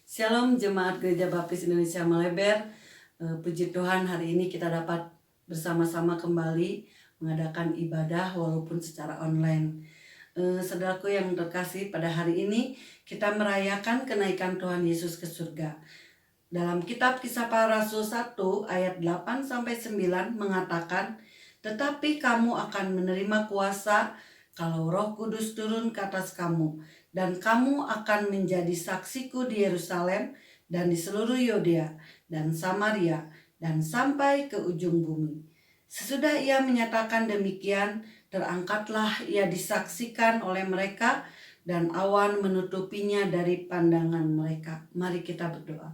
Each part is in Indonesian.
Shalom Jemaat Gereja Baptis Indonesia Maleber. Puji Tuhan, hari ini kita dapat bersama-sama kembali mengadakan ibadah walaupun secara online. Saudaraku yang terkasih, pada hari ini kita merayakan kenaikan Tuhan Yesus ke surga. Dalam kitab Kisah Para Rasul 1 ayat 8-9 mengatakan, "Tetapi kamu akan menerima kuasa kalau Roh Kudus turun ke atas kamu, dan kamu akan menjadi saksiku di Yerusalem dan di seluruh Yudea dan Samaria dan sampai ke ujung bumi." Sesudah ia menyatakan demikian, terangkatlah ia disaksikan oleh mereka dan awan menutupinya dari pandangan mereka. Mari kita berdoa.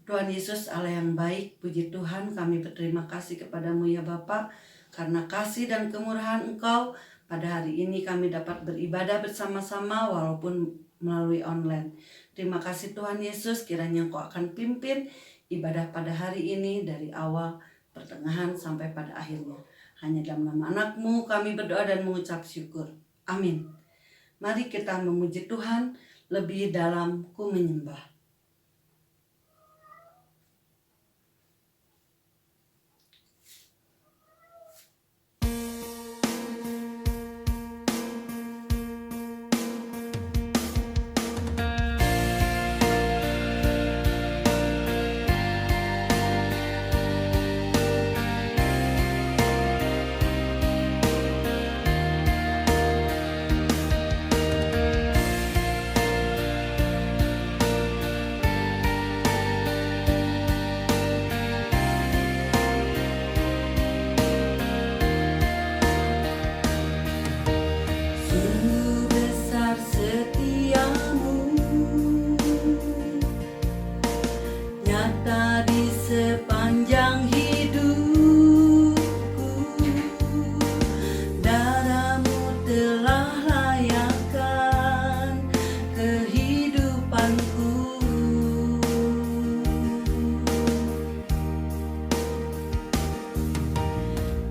Tuhan Yesus, Allah yang baik, puji Tuhan, kami berterima kasih kepadamu ya Bapa, karena kasih dan kemurahan Engkau. Pada hari ini kami dapat beribadah bersama-sama walaupun melalui online. Terima kasih Tuhan Yesus, kiranya Engkau akan pimpin ibadah pada hari ini dari awal, pertengahan sampai pada akhirnya. Hanya dalam nama anak-Mu kami berdoa dan mengucap syukur. Amin. Mari kita memuji Tuhan lebih dalam ku menyembah.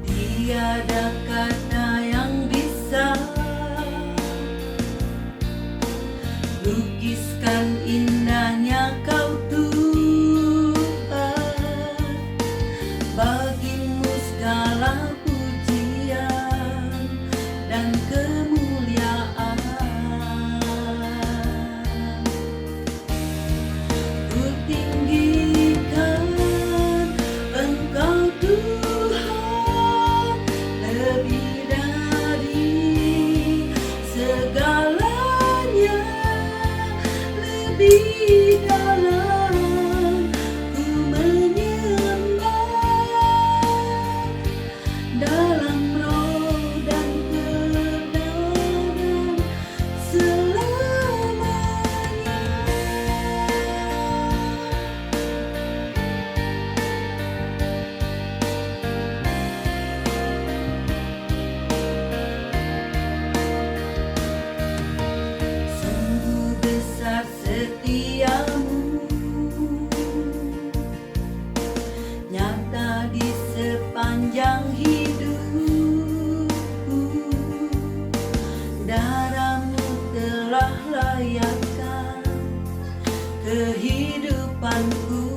Tiada kata yang bisa lukiskan indahnya Kau Tuhan. Bagimu segala pujian dan kemuliaan. Ku tinggikan Engkau Tuhan, lebih dari segalanya, lebih dalam ku menyembah, dalam roh dan kebenaran selamanya. Sungguh besar setiamu, nyata di sepanjang hidupku. Darahmu telah layakkan kehidupanku.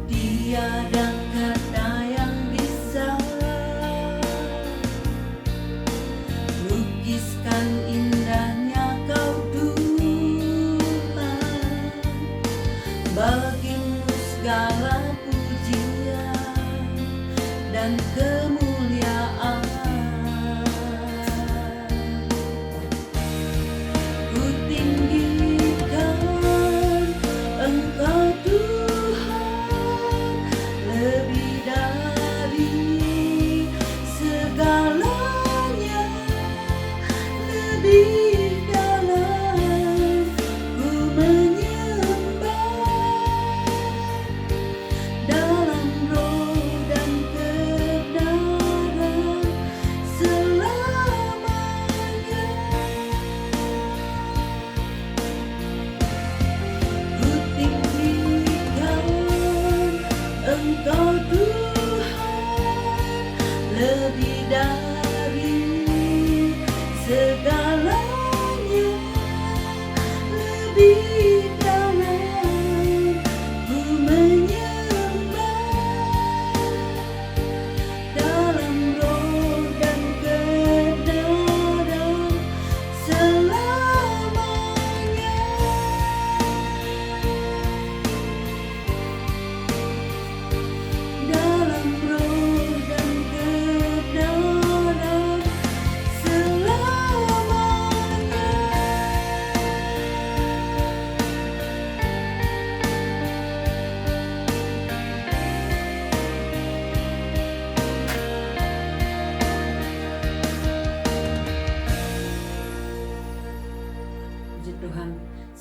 Tiada kata yang bisa lukiskan indahnya Kau Tuhan. Bagimu segala pujian dan kemuliaan. Ku tinggikan Engkau Tuhan, lebih dari segalanya, lebih dalam ku menyembah, dalam roh dan kebenaran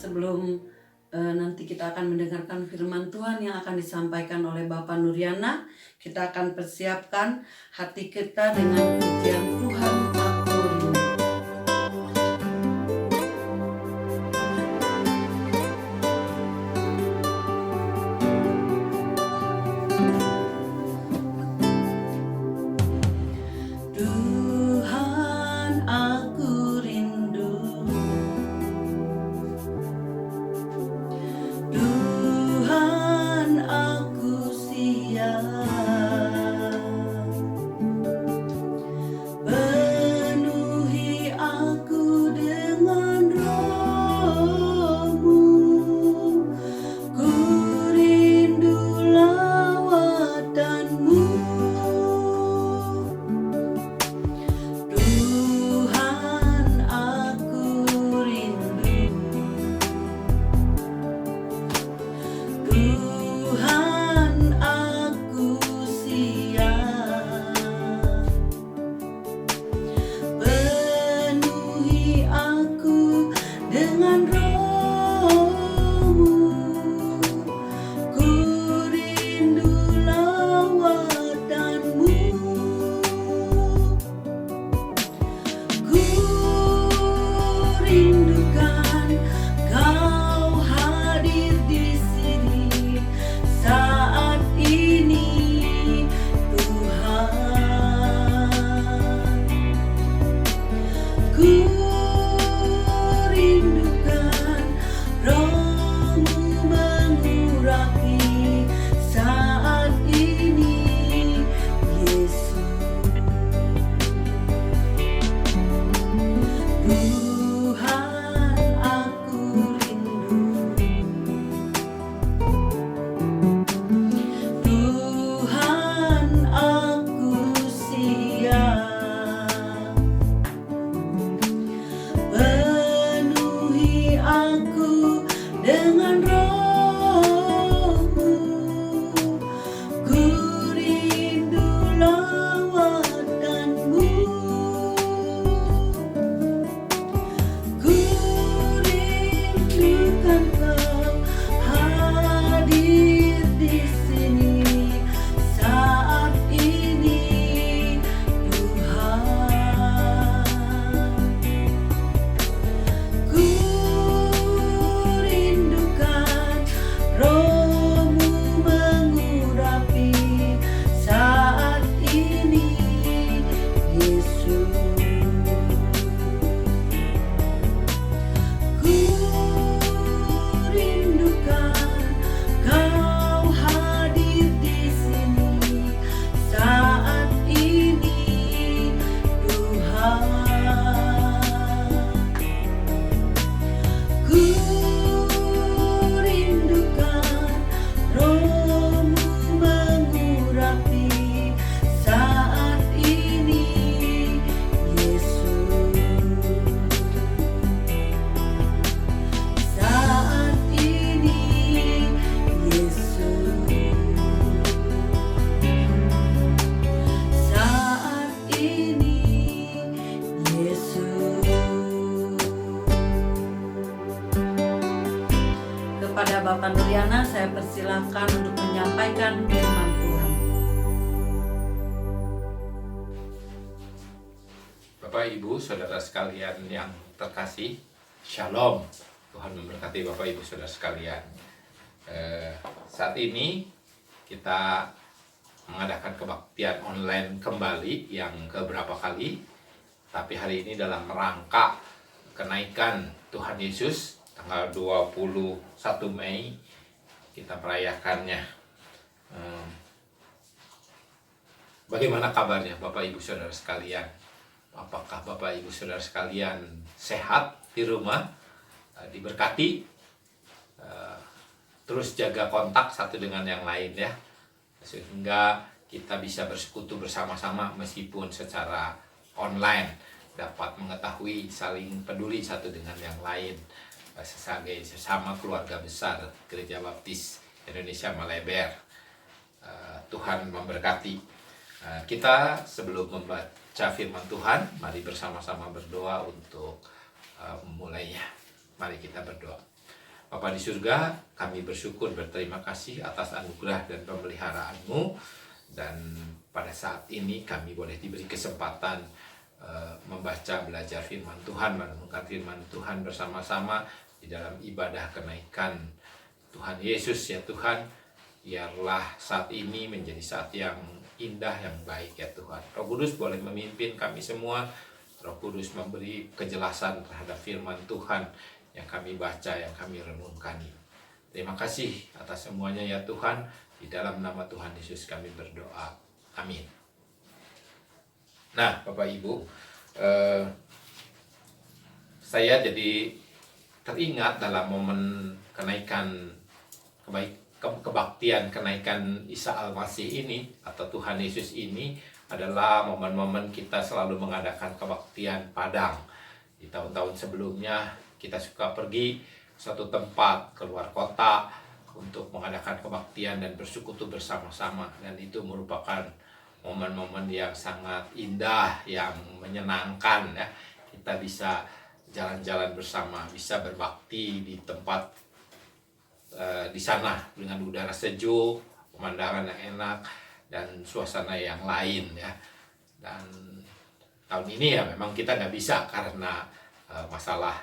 sebelum nanti kita akan mendengarkan firman Tuhan yang akan disampaikan oleh Bapak Nuryana, kita akan persiapkan hati kita dengan pujian Tuhan Aku Rindu. Kepada Bapak Nuryana saya persilahkan untuk menyampaikan firman Tuhan. Bapak, Ibu, Saudara sekalian yang terkasih, Shalom. Tuhan memberkati Bapak, Ibu, Saudara sekalian. Saat ini kita mengadakan kebaktian online kembali yang keberapa kali, tapi hari ini dalam rangka kenaikan Tuhan Yesus tanggal 21 Mei kita merayakannya. Bagaimana kabarnya Bapak Ibu Saudara sekalian? Apakah Bapak Ibu Saudara sekalian sehat di rumah, diberkati, terus jaga kontak satu dengan yang lain ya, sehingga kita bisa bersekutu bersama-sama meskipun secara online, dapat mengetahui saling peduli satu dengan yang lain sebagai sesama keluarga besar Gereja Baptis Indonesia Maleber. Tuhan memberkati. Kita sebelum membaca firman Tuhan, mari bersama-sama berdoa untuk memulainya. Mari kita berdoa. Bapa di surga, kami bersyukur berterima kasih atas anugerah dan pemeliharaan-Mu. Dan pada saat ini kami boleh diberi kesempatan membaca, belajar firman Tuhan, merenungkan firman Tuhan bersama-sama di dalam ibadah kenaikan Tuhan Yesus. Ya Tuhan, biarlah saat ini menjadi saat yang indah, yang baik ya Tuhan. Roh Kudus boleh memimpin kami semua. Roh Kudus memberi kejelasan terhadap firman Tuhan yang kami baca, yang kami renungkan. Terima kasih atas semuanya ya Tuhan. Di dalam nama Tuhan Yesus kami berdoa. Amin. Nah, Bapak Ibu, saya jadi teringat dalam momen kenaikan kebaktian kenaikan Isa Al-Masih ini, atau Tuhan Yesus ini, adalah momen-momen kita selalu mengadakan kebaktian Padang. Di tahun-tahun sebelumnya kita suka pergi ke suatu tempat keluar kota untuk mengadakan kebaktian dan bersekutu bersama-sama, dan itu merupakan momen-momen yang sangat indah, yang menyenangkan ya. Kita bisa jalan-jalan bersama, bisa berbakti di tempat di sana dengan udara sejuk, pemandangan yang enak, dan suasana yang lain ya. Dan tahun ini ya memang kita nggak bisa karena masalah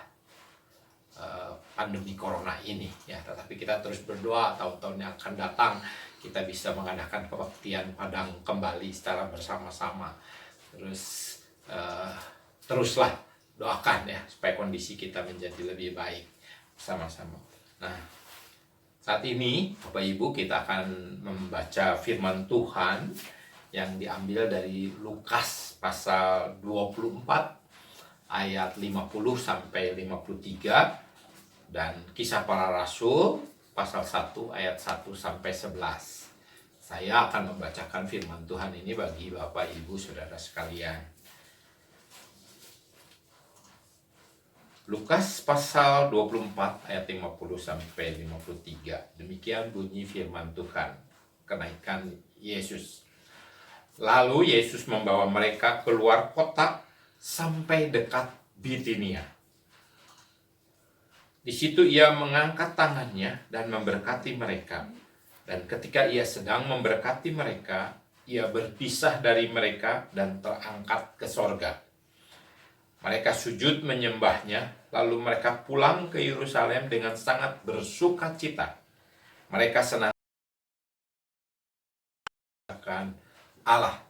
pandemi corona ini ya, tetapi kita terus berdoa tahun-tahun yang akan datang kita bisa mengadakan kebaktian Padang kembali secara bersama-sama. Teruslah doakan ya supaya kondisi kita menjadi lebih baik bersama-sama. Nah, saat ini Bapak Ibu kita akan membaca firman Tuhan yang diambil dari Lukas pasal 24 ayat 50 sampai 53, dan Kisah Para Rasul pasal 1 ayat 1 sampai 11. Saya akan membacakan firman Tuhan ini bagi Bapak Ibu Saudara sekalian. Lukas pasal 24 ayat 50 sampai 53. Demikian bunyi firman Tuhan. Kenaikan Yesus. Lalu Yesus membawa mereka keluar kota sampai dekat Bitinia. Di situ ia mengangkat tangannya dan memberkati mereka. Dan ketika ia sedang memberkati mereka, ia berpisah dari mereka dan terangkat ke sorga. Mereka sujud menyembahnya, lalu mereka pulang ke Yerusalem dengan sangat bersuka cita. Mereka senang akan Allah.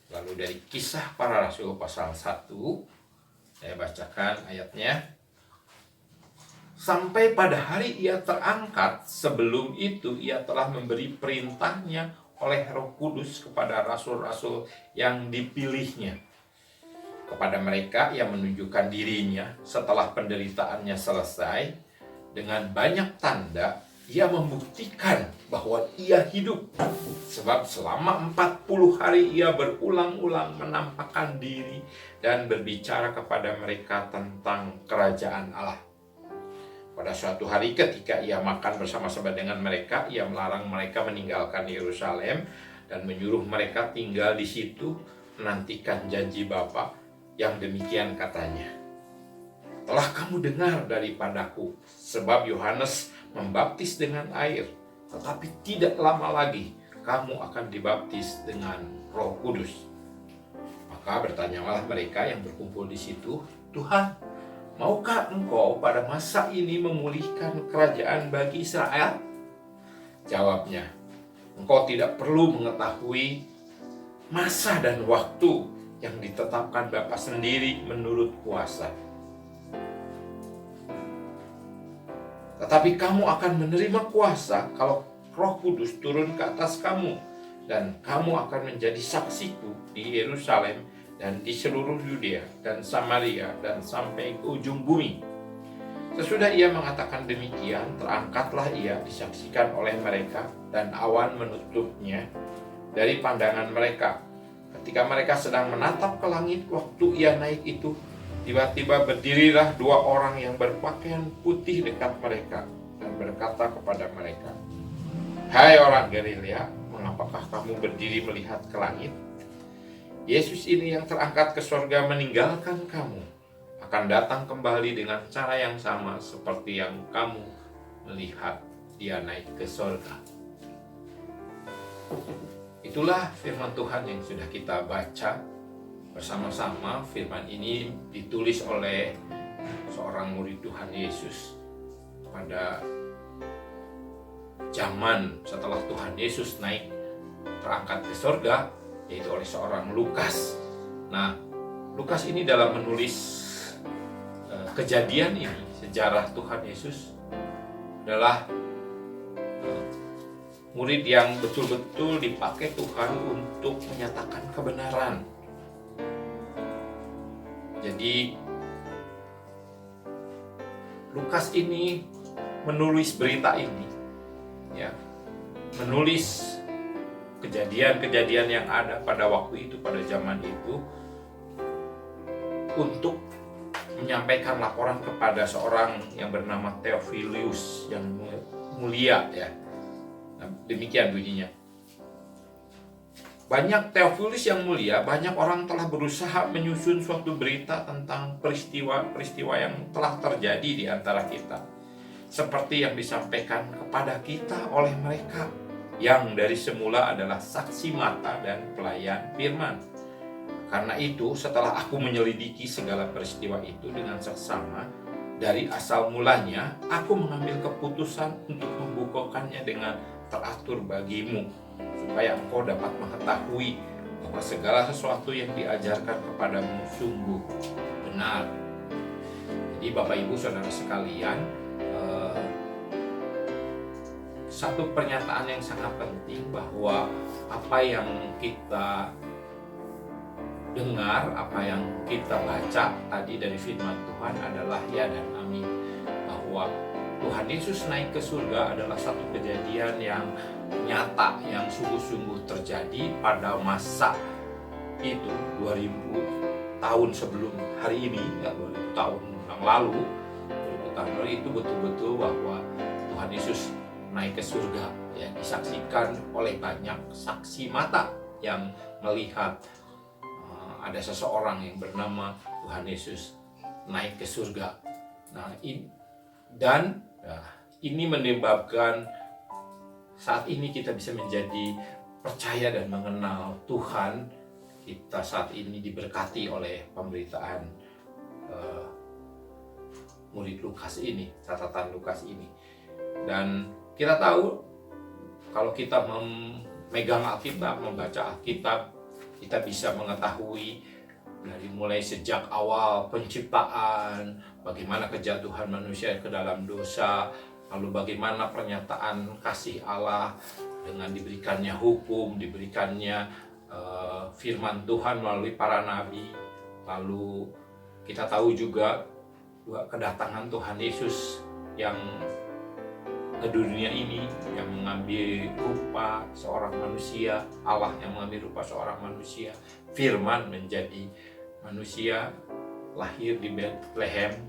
Lalu dari Kisah Para Rasul pasal 1, saya bacakan ayatnya. Sampai pada hari ia terangkat, sebelum itu ia telah memberi perintahnya oleh Roh Kudus kepada rasul-rasul yang dipilihnya. Kepada mereka ia menunjukkan dirinya setelah penderitaannya selesai. Dengan banyak tanda ia membuktikan bahwa ia hidup. Sebab selama 40 hari ia berulang-ulang menampakkan diri dan berbicara kepada mereka tentang kerajaan Allah. Pada suatu hari ketika ia makan bersama-sama dengan mereka, ia melarang mereka meninggalkan Yerusalem dan menyuruh mereka tinggal di situ menantikan janji Bapa, yang demikian katanya. Telah kamu dengar daripadaku, sebab Yohanes membaptis dengan air, tetapi tidak lama lagi kamu akan dibaptis dengan Roh Kudus. Maka bertanyalah mereka yang berkumpul di situ, Tuhan, maukah engkau pada masa ini memulihkan kerajaan bagi Israel? Jawabnya, engkau tidak perlu mengetahui masa dan waktu yang ditetapkan Bapa sendiri menurut kuasa. Tetapi kamu akan menerima kuasa kalau Roh Kudus turun ke atas kamu, dan kamu akan menjadi saksiku di Yerusalem dan di seluruh Yudea dan Samaria dan sampai ke ujung bumi. Sesudah ia mengatakan demikian, terangkatlah ia disaksikan oleh mereka, dan awan menutupnya dari pandangan mereka. Ketika mereka sedang menatap ke langit waktu ia naik itu, tiba-tiba berdirilah 2 orang yang berpakaian putih dekat mereka dan berkata kepada mereka, Hai orang Galilea, mengapakah kamu berdiri melihat ke langit? Yesus ini yang terangkat ke sorga meninggalkan kamu akan datang kembali dengan cara yang sama seperti yang kamu melihat dia naik ke sorga. Itulah firman Tuhan yang sudah kita baca bersama-sama. Firman ini ditulis oleh seorang murid Tuhan Yesus pada zaman setelah Tuhan Yesus naik terangkat ke sorga, yaitu oleh seorang Lukas. Nah, Lukas ini dalam menulis kejadian ini, sejarah Tuhan Yesus, adalah murid yang betul-betul dipakai Tuhan untuk menyatakan kebenaran. Jadi Lukas ini menulis berita ini, ya, menulis kejadian-kejadian yang ada pada waktu itu, pada zaman itu, untuk menyampaikan laporan kepada seorang yang bernama Theophilus yang mulia, ya. Nah, demikian bunyinya. Banyak Theophilus yang mulia, banyak orang telah berusaha menyusun suatu berita tentang peristiwa-peristiwa yang telah terjadi di antara kita, seperti yang disampaikan kepada kita oleh mereka yang dari semula adalah saksi mata dan pelayan firman. Karena itu, setelah aku menyelidiki segala peristiwa itu dengan seksama dari asal mulanya, aku mengambil keputusan untuk membukukannya dengan teratur bagimu, supaya engkau dapat mengetahui bahwa segala sesuatu yang diajarkan kepadamu sungguh benar. Jadi Bapak Ibu Saudara sekalian, satu pernyataan yang sangat penting bahwa apa yang kita dengar, apa yang kita baca tadi dari firman Tuhan adalah ya dan amin, bahwa Tuhan Yesus naik ke surga adalah satu kejadian yang nyata, yang sungguh-sungguh terjadi pada masa itu 2000 tahun sebelum hari ini, ya 2000 tahun yang lalu. 2000 tahun lalu itu betul-betul bahwa Tuhan Yesus naik ke surga, ya, disaksikan oleh banyak saksi mata yang melihat ada seseorang yang bernama Tuhan Yesus naik ke surga. Nah, ini menyebabkan saat ini kita bisa menjadi percaya dan mengenal Tuhan. Kita saat ini diberkati oleh pemberitaan murid Lukas ini, catatan Lukas ini. Dan kita tahu kalau kita memegang Alkitab, membaca Alkitab, kita bisa mengetahui dari mulai sejak awal penciptaan, bagaimana kejatuhan manusia ke dalam dosa, lalu bagaimana pernyataan kasih Allah dengan diberikannya hukum, diberikannya firman Tuhan melalui para nabi. Lalu kita tahu juga kedatangan Tuhan Yesus yang ke dunia ini, yang mengambil rupa seorang manusia, Allah yang mengambil rupa seorang manusia, firman menjadi manusia, lahir di Bethlehem,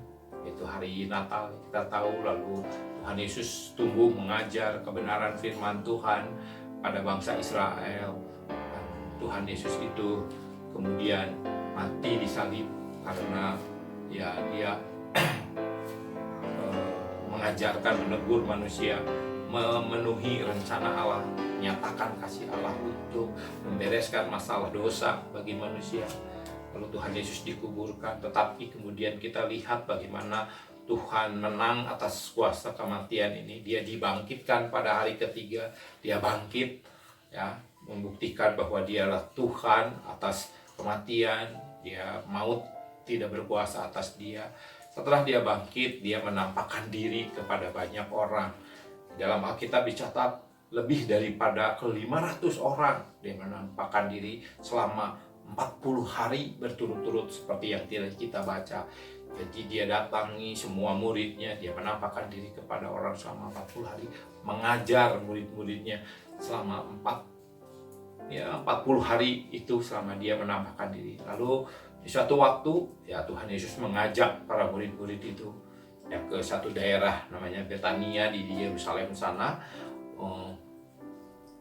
itu hari Natal kita tahu. Lalu Tuhan Yesus tumbuh mengajar kebenaran firman Tuhan pada bangsa Israel. Dan Tuhan Yesus itu kemudian mati disalib karena ya dia mengajarkan, menegur manusia, memenuhi rencana Allah, menyatakan kasih Allah untuk membereskan masalah dosa bagi manusia. Lalu Tuhan Yesus dikuburkan, tetapi kemudian kita lihat bagaimana Tuhan menang atas kuasa kematian ini. Dia dibangkitkan pada hari ketiga, dia bangkit, ya, membuktikan bahwa dialah Tuhan atas kematian, dia maut tidak berkuasa atas dia. Setelah dia bangkit, dia menampakkan diri kepada banyak orang. Dalam Alkitab dicatat lebih daripada 500 orang dia menampakkan diri selama 40 hari berturut-turut seperti yang kita baca. Jadi dia datangi semua muridnya, dia menampakkan diri kepada orang selama 40 hari, mengajar murid-muridnya selama 40 hari itu selama dia menampakkan diri. Lalu di suatu waktu, ya, Tuhan Yesus mengajak para murid-murid itu, ya, ke satu daerah namanya Betania di Yerusalem sana,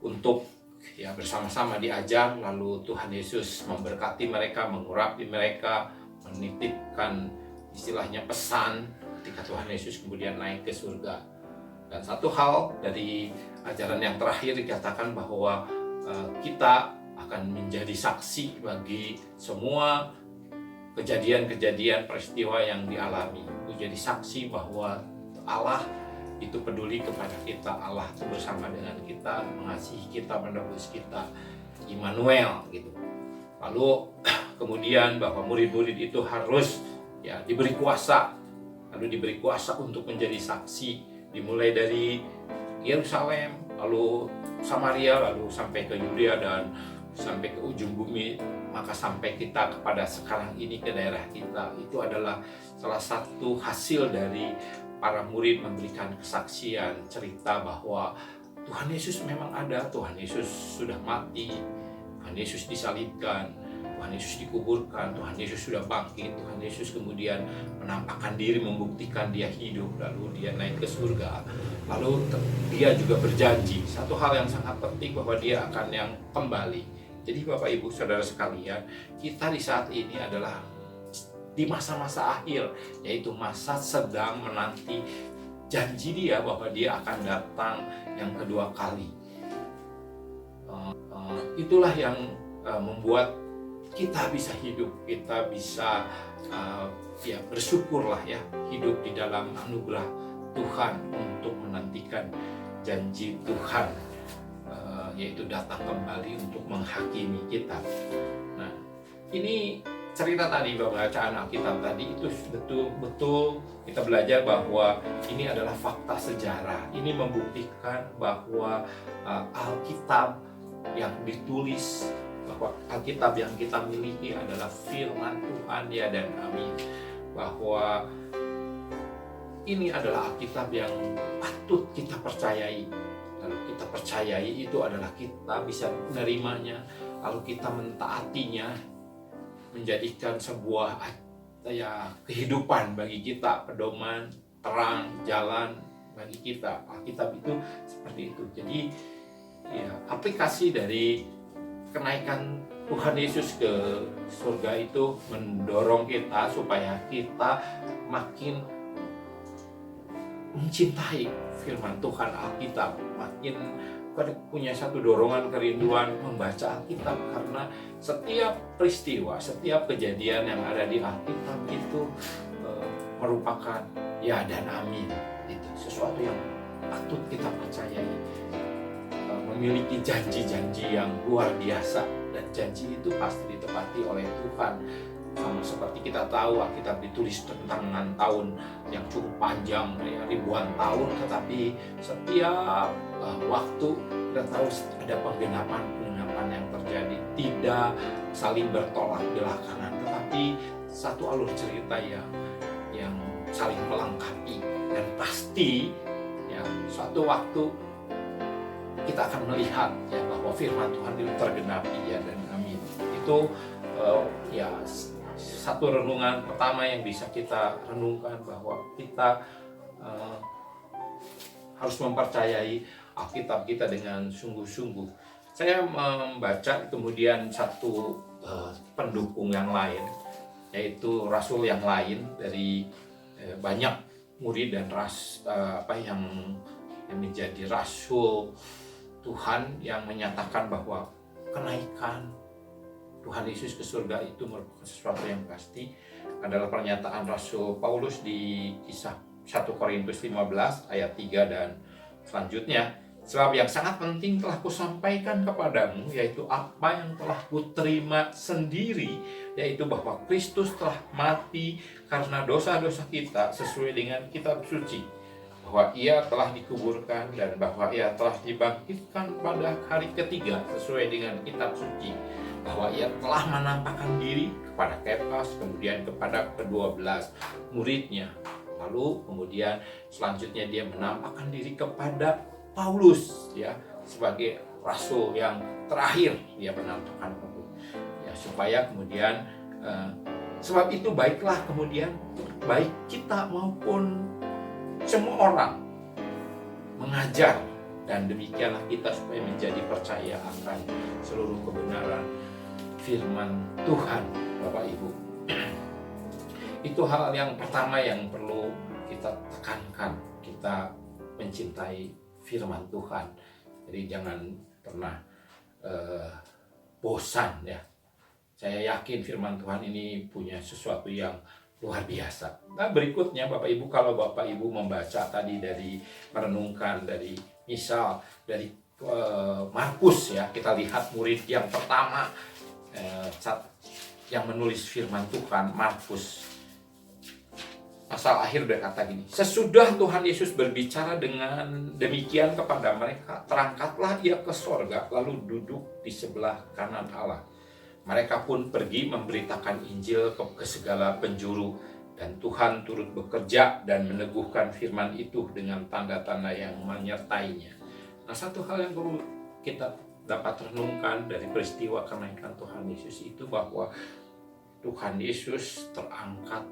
untuk, ya, bersama-sama diajar. Lalu Tuhan Yesus memberkati mereka, mengurapi mereka, menitipkan istilahnya pesan ketika Tuhan Yesus kemudian naik ke surga. Dan satu hal dari ajaran yang terakhir dikatakan bahwa kita akan menjadi saksi bagi semua kejadian-kejadian peristiwa yang dialami. Menjadi saksi bahwa Allah itu peduli kepada kita, Allah itu bersama dengan kita, mengasihi kita, menebus kita, Immanuel gitu. Lalu kemudian bahwa murid-murid itu harus diberi kuasa, lalu diberi kuasa untuk menjadi saksi, dimulai dari Yerusalem, lalu Samaria, lalu sampai ke Yudea dan sampai ke ujung bumi, maka sampai kita kepada sekarang ini ke daerah kita. Itu adalah salah satu hasil dari para murid memberikan kesaksian, cerita bahwa Tuhan Yesus memang ada, Tuhan Yesus sudah mati, Tuhan Yesus disalibkan, Tuhan Yesus dikuburkan, Tuhan Yesus sudah bangkit, Tuhan Yesus kemudian menampakkan diri, membuktikan dia hidup, lalu dia naik ke surga. Lalu dia juga berjanji satu hal yang sangat penting, bahwa dia akan yang kembali. Jadi Bapak Ibu Saudara sekalian, kita di saat ini adalah di masa-masa akhir, yaitu masa sedang menanti janji dia bahwa dia akan datang yang kedua kali. Itulah yang membuat kita bisa hidup, kita bisa bersyukurlah hidup di dalam anugerah Tuhan untuk menantikan janji Tuhan, yaitu datang kembali untuk menghakimi kita. Nah, ini cerita tadi, bacaan Alkitab tadi itu betul-betul kita belajar bahwa ini adalah fakta sejarah. Ini membuktikan bahwa Alkitab yang ditulis, bahwa Alkitab yang kita miliki adalah firman Tuhan, ya dan amin. Bahwa ini adalah Alkitab yang patut kita percayai. Lalu kita percayai itu adalah kita bisa menerimanya, lalu kita mentaatinya, menjadikan sebuah kehidupan bagi kita, pedoman, terang, jalan bagi kita. Alkitab itu seperti itu. Jadi aplikasi dari kenaikan Tuhan Yesus ke surga itu mendorong kita supaya kita makin mencintai firman Tuhan Alkitab, makin punya satu dorongan kerinduan membaca Alkitab, karena setiap peristiwa, setiap kejadian yang ada di Alkitab itu merupakan ya dan amin. Itu sesuatu yang patut kita percayai, memiliki janji-janji yang luar biasa, dan janji itu pasti ditepati oleh Tuhan. Sama seperti kita tahu Alkitab ditulis tentang tahun yang cukup panjang, ribuan tahun, tetapi setiap waktu kita tahu ada penggenapan yang terjadi, tidak saling bertolak belakangan, tetapi satu alur cerita yang saling melengkapi, dan pasti suatu waktu kita akan melihat bahwa firman Tuhan itu tergenapi, ya dan amin. Itu satu renungan pertama yang bisa kita renungkan, bahwa kita harus mempercayai Alkitab kita dengan sungguh-sungguh. Saya membaca kemudian satu pendukung yang lain, yaitu rasul yang lain dari banyak murid dan yang menjadi rasul Tuhan, yang menyatakan bahwa kenaikan Tuhan Yesus ke surga itu merupakan sesuatu yang pasti. Adalah pernyataan Rasul Paulus di kisah 1 Korintus 15 ayat 3 dan selanjutnya. Sebab yang sangat penting telah kusampaikan kepadamu, yaitu apa yang telah kuterima sendiri, yaitu bahwa Kristus telah mati karena dosa-dosa kita sesuai dengan kitab suci, bahwa ia telah dikuburkan, dan bahwa ia telah dibangkitkan pada hari ketiga sesuai dengan kitab suci, bahwa ia telah menampakkan diri kepada Kefas, kemudian kepada ke-12 muridnya, lalu kemudian selanjutnya dia menampakkan diri kepada Paulus, sebagai rasul yang terakhir dia menampakkan supaya kemudian sebab itu baiklah kemudian baik kita maupun semua orang mengajar, dan demikianlah kita supaya menjadi percaya akan seluruh kebenaran firman Tuhan, Bapak Ibu. Itu hal yang pertama yang perlu kita tekankan. Kita mencintai firman Tuhan. Jadi jangan pernah bosan ya. Saya yakin firman Tuhan ini punya sesuatu yang luar biasa. Nah, berikutnya Bapak Ibu, kalau Bapak Ibu membaca tadi dari merenungkan dari misal dari Markus ya, kita lihat murid yang pertama yang menulis firman Tuhan, Markus. Pasal akhir berkata gini, sesudah Tuhan Yesus berbicara dengan demikian kepada mereka, terangkatlah ia ke sorga, lalu duduk di sebelah kanan Allah. Mereka pun pergi memberitakan Injil ke segala penjuru, dan Tuhan turut bekerja dan meneguhkan firman itu dengan tanda-tanda yang menyertainya. Nah, satu hal yang perlu kita dapat renungkan dari peristiwa kenaikan Tuhan Yesus itu bahwa Tuhan Yesus terangkat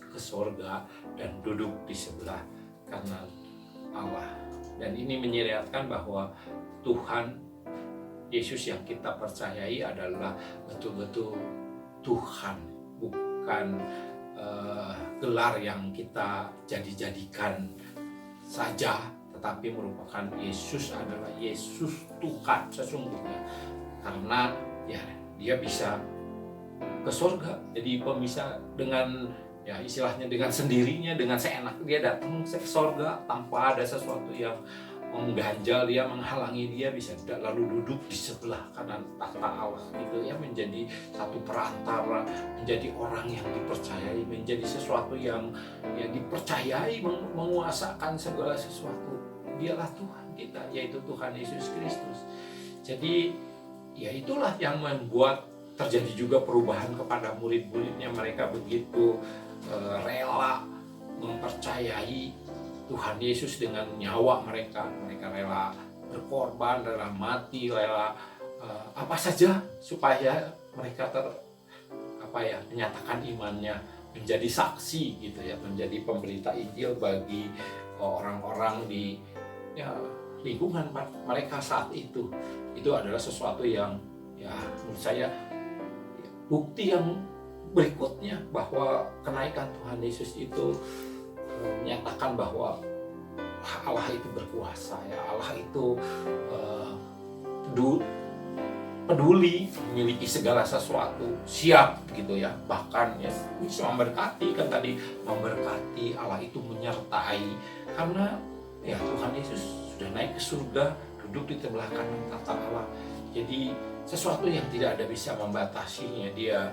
ke sorga dan duduk di sebelah kanan Allah. Dan ini menyiratkan bahwa Tuhan Yesus yang kita percayai adalah betul-betul Tuhan, bukan gelar yang kita jadikan saja, tetapi merupakan Yesus adalah Yesus Tuhan sesungguhnya. Karena ya dia bisa ke surga, jadi bisa dengan ya istilahnya dengan sendirinya, dengan seenak dia datang ke surga tanpa ada sesuatu yang mengganjal dia, menghalangi dia, bisa lalu duduk di sebelah kanan tahta Allah gitu ya, menjadi satu perantara, menjadi orang yang dipercayai, menjadi sesuatu yang dipercayai menguasakan segala sesuatu. Dialah Tuhan kita, yaitu Tuhan Yesus Kristus. Jadi ya itulah yang membuat terjadi juga perubahan kepada murid-muridnya. Mereka begitu rela mempercayai Tuhan Yesus dengan nyawa mereka. Mereka rela berkorban, rela mati, rela apa saja supaya mereka menyatakan imannya, menjadi saksi gitu ya, menjadi pemberita Injil bagi orang-orang di lingkungan mereka saat itu. Itu adalah sesuatu yang ya menurut saya bukti yang berikutnya bahwa kenaikan Tuhan Yesus itu menyatakan bahwa Allah itu berkuasa ya, Allah itu peduli, memiliki segala sesuatu, siap gitu ya, bahkan ya bisa memberkati. Kan tadi memberkati, Allah itu menyertai, karena ya Tuhan Yesus sudah naik ke surga, duduk di sebelah kanan tahta Allah. Jadi sesuatu yang tidak ada bisa membatasinya. Dia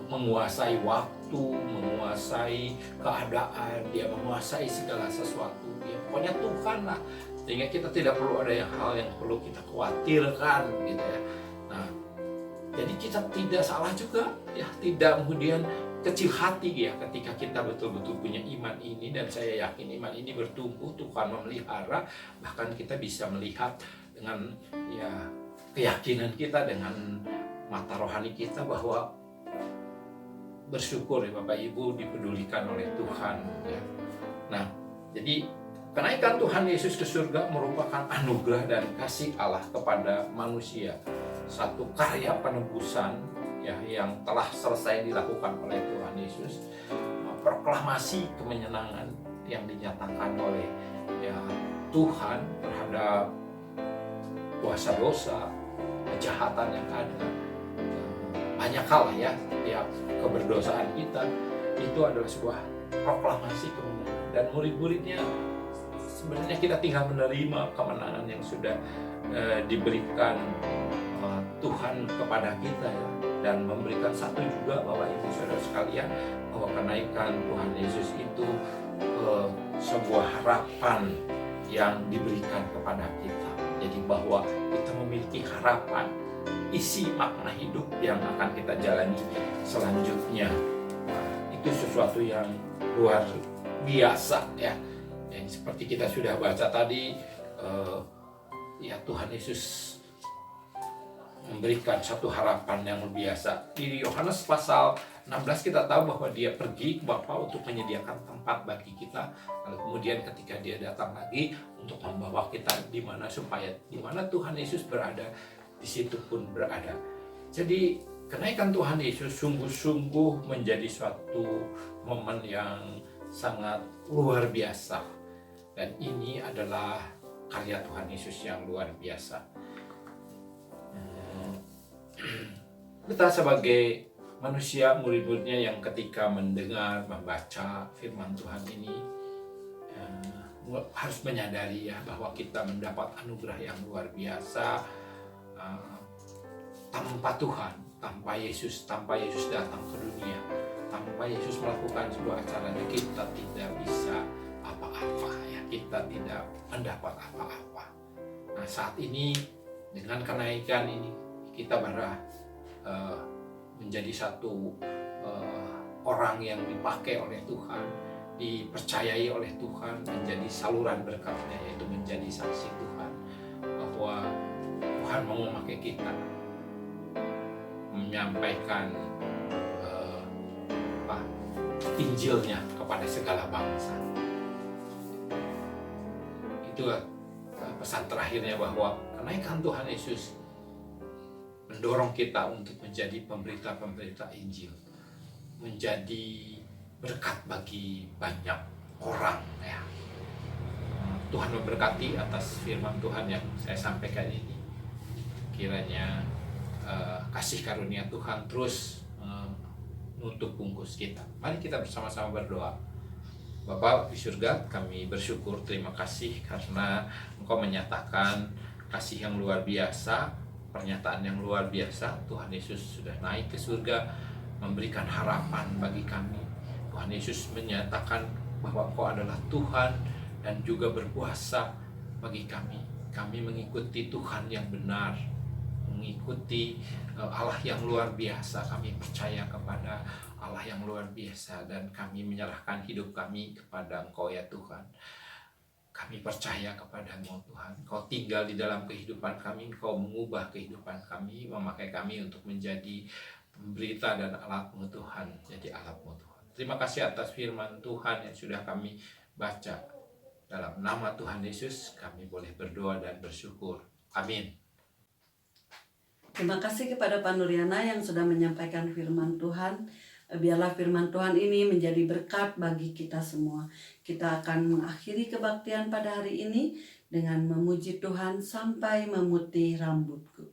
menguasai waktu, menguasai keadaan, dia menguasai segala sesuatu. Ya, pokoknya Tuhan lah, sehingga kita tidak perlu ada hal yang perlu kita khawatirkan gitu ya. Nah, jadi kita tidak salah juga ya, tidak kemudian kecil hati ya ketika kita betul-betul punya iman ini. Dan saya yakin iman ini bertumbuh, Tuhan memelihara, bahkan kita bisa melihat dengan ya keyakinan kita, dengan mata rohani kita, bahwa bersyukur ya Bapak Ibu dipedulikan oleh Tuhan ya. Nah, jadi kenaikan Tuhan Yesus ke surga merupakan anugerah dan kasih Allah kepada manusia, satu karya penebusan ya yang telah selesai dilakukan oleh Tuhan Yesus, proklamasi kemenyenangan yang dinyatakan oleh ya Tuhan terhadap kuasa dosa, kejahatan yang ada, banyak hal ya, setiap keberdosaan kita itu adalah sebuah proklamasi kemenangan. Dan murid-muridnya sebenarnya kita tinggal menerima kemenangan yang sudah diberikan Tuhan kepada kita ya. Dan memberikan satu juga Bapak Ibu Saudara sekalian, bahwa kenaikan Tuhan Yesus itu sebuah harapan yang diberikan kepada kita. Jadi bahwa kita memiliki harapan, isi makna hidup yang akan kita jalani selanjutnya. Itu sesuatu yang luar biasa ya. Yang seperti kita sudah baca tadi, ya Tuhan Yesus memberikan satu harapan yang luar biasa. Di Yohanes pasal 16 kita tahu bahwa dia pergi ke Bapa untuk menyediakan tempat bagi kita. Lalu kemudian ketika dia datang lagi untuk membawa kita di mana, supaya di mana Tuhan Yesus berada, di situ pun berada. Jadi kenaikan Tuhan Yesus sungguh-sungguh menjadi suatu momen yang sangat luar biasa. Dan ini adalah karya Tuhan Yesus yang luar biasa. Kita sebagai manusia, murid-muridnya yang ketika mendengar, membaca firman Tuhan ini, harus menyadari ya bahwa kita mendapat anugerah yang luar biasa. Tanpa Tuhan, tanpa Yesus datang ke dunia, tanpa Yesus melakukan sebuah acaranya, kita tidak bisa apa-apa ya, kita tidak mendapat apa-apa. Nah, saat ini dengan kenaikan ini kita menjadi satu orang yang dipakai oleh Tuhan, dipercayai oleh Tuhan, menjadi saluran berkatnya, yaitu menjadi saksi Tuhan bahwa Tuhan mau memakai kita menyampaikan Injilnya kepada segala bangsa. Itu pesan terakhirnya, bahwa kenaikan Tuhan Yesus mendorong kita untuk menjadi pemberita-pemberita Injil, menjadi berkat bagi banyak orang ya. Tuhan memberkati atas firman Tuhan yang saya sampaikan ini. Kiranya kasih karunia Tuhan terus menutup bungkus kita. Mari kita bersama-sama berdoa. Bapa di surga, kami bersyukur, terima kasih karena Engkau menyatakan kasih yang luar biasa, pernyataan yang luar biasa. Tuhan Yesus sudah naik ke surga, memberikan harapan bagi kami. Tuhan Yesus menyatakan bahwa Engkau adalah Tuhan dan juga berkuasa bagi kami. Kami mengikuti Tuhan yang benar, mengikuti Allah yang luar biasa. Kami percaya kepada Allah yang luar biasa dan kami menyerahkan hidup kami kepada Engkau ya Tuhan. Kami percaya kepada-Mu Tuhan. Engkau tinggal di dalam kehidupan kami, Engkau mengubah kehidupan kami, memakai kami untuk menjadi pemberita dan alat-Mu Tuhan, jadi alat-Mu Tuhan. Terima kasih atas firman Tuhan yang sudah kami baca. Dalam nama Tuhan Yesus kami boleh berdoa dan bersyukur. Amin. Terima kasih kepada Pak Nuriana yang sudah menyampaikan firman Tuhan. Biarlah firman Tuhan ini menjadi berkat bagi kita semua. Kita akan mengakhiri kebaktian pada hari ini dengan memuji Tuhan sampai memutih rambutku.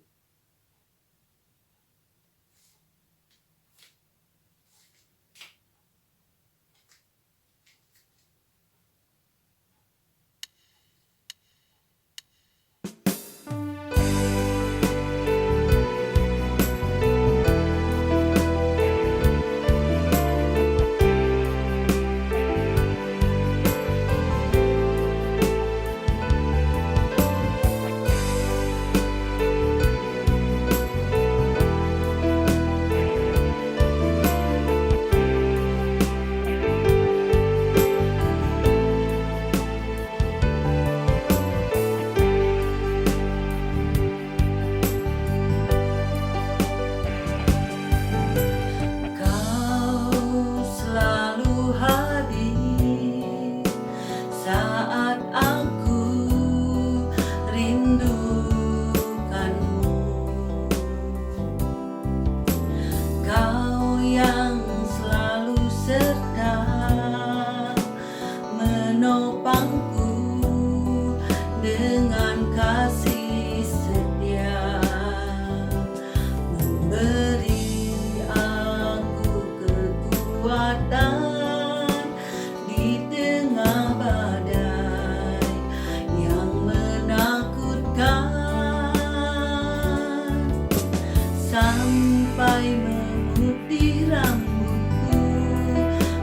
Sampai memutih rambutku,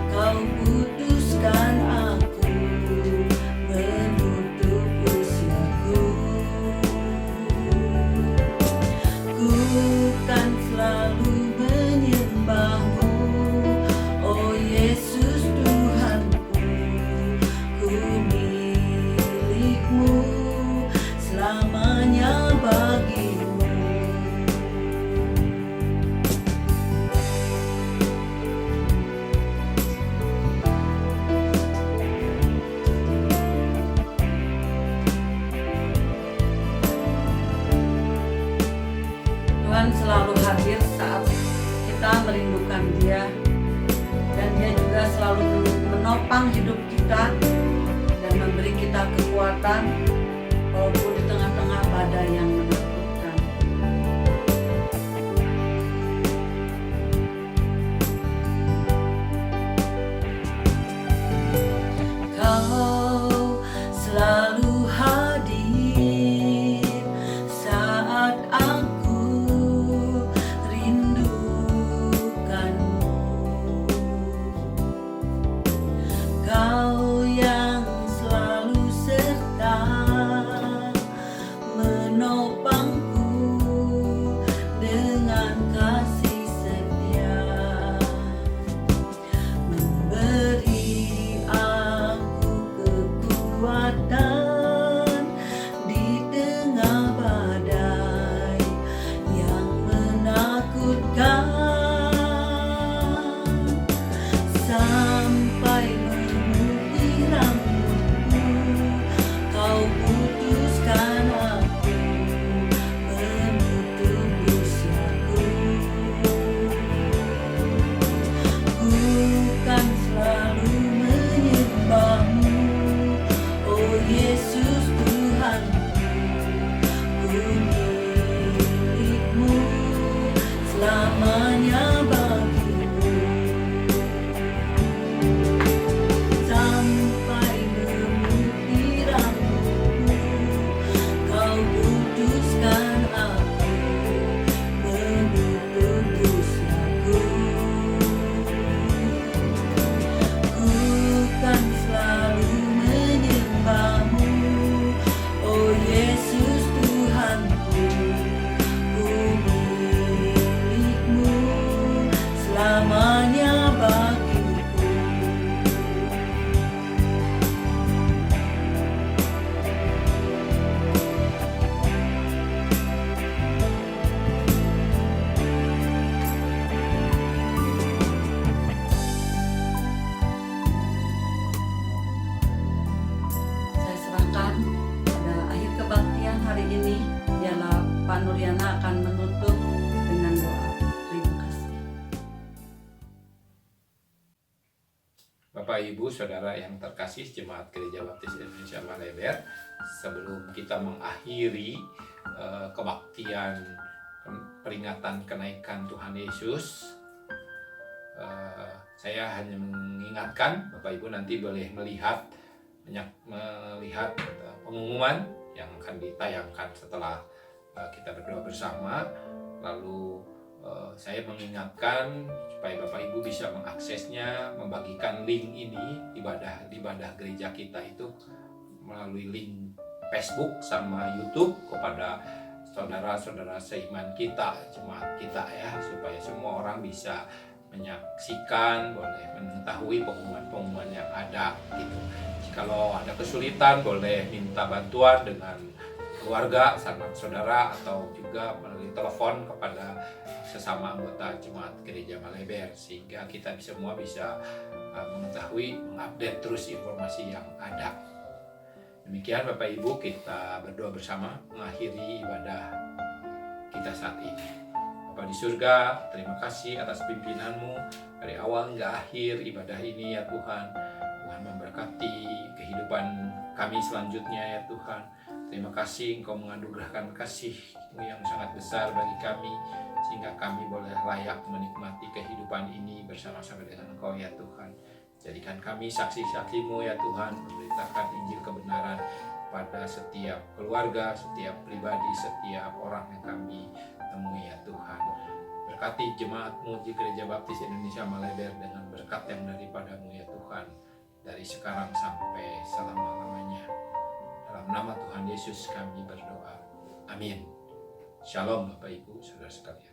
Kau putuskan aku menutup usiaku. Ku kan selalu menyembah-Mu, oh Yesus Tuhanku. Ku milik-Mu selamanya bagi-Mu. Tuhan selalu hadir saat kita merindukan Dia, dan Dia juga selalu menopang hidup kita dan memberi kita kekuatan walaupun di tengah-tengah badai yang menakutkan. Kau selalu hadir saat aku rindukanmu. Kau yang selalu serta menopangku dengan kasih setia, memberi aku kekuatan di tengah badai yang menakutkan, sampai memutih rambutmu kau putuskan aku menutup usiaku. Ku kan selalu menyembahmu, oh Yesus Tuhanku. Ku milikmu selamanya bagimu, sampai memutih rambutmu kau putuskan aku menutup usiaku. Ku kan selalu menyembahmu, oh Yesus Tuhanku. Ku milikmu selamanya bagiku. Saya serahkan pada akhir kebaktian hari ini. Biarlah Pak Nuriana akan menutup dengan doa. Terima kasih. Bapak Ibu Saudara yang terkasih Jemaat Gereja Baptis Indonesia Maleber, sebelum kita mengakhiri kebaktian peringatan kenaikan Tuhan Yesus, saya hanya mengingatkan Bapak Ibu nanti boleh melihat pengumuman yang akan ditayangkan setelah kita berdoa bersama. Lalu saya mengingatkan supaya Bapak Ibu bisa mengaksesnya, membagikan link ini ibadah gereja kita itu melalui link Facebook sama YouTube kepada saudara-saudara seiman kita, jemaat kita ya, supaya semua orang bisa menyaksikan, boleh mengetahui pengumuman-pengumuman yang ada gitu. Jikalau ada kesulitan boleh minta bantuan dengan keluarga, sanak saudara, atau juga melalui telepon kepada sesama anggota jemaat gereja Maleber, sehingga kita semua bisa mengetahui, mengupdate terus informasi yang ada. Demikian Bapak Ibu, kita berdoa bersama mengakhiri ibadah kita saat ini. Bapa di surga, terima kasih atas pimpinan-Mu dari awal hingga akhir ibadah ini ya Tuhan. Tuhan memberkati kehidupan kami selanjutnya ya Tuhan. Terima kasih Engkau menganugerahkan kasih-Mu yang sangat besar bagi kami, sehingga kami boleh layak menikmati kehidupan ini bersama-sama dengan Engkau ya Tuhan. Jadikan kami saksi-saksi-Mu ya Tuhan, memberitakan Injil kebenaran pada setiap keluarga, setiap pribadi, setiap orang yang kami temui ya Tuhan. Berkati jemaat-Mu di Gereja Baptis Indonesia Maleber dengan berkat yang daripada-Mu ya Tuhan, dari sekarang sampai selama-lamanya. Dalam nama Tuhan Yesus kami berdoa. Amin. Shalom Bapak Ibu Saudara sekalian.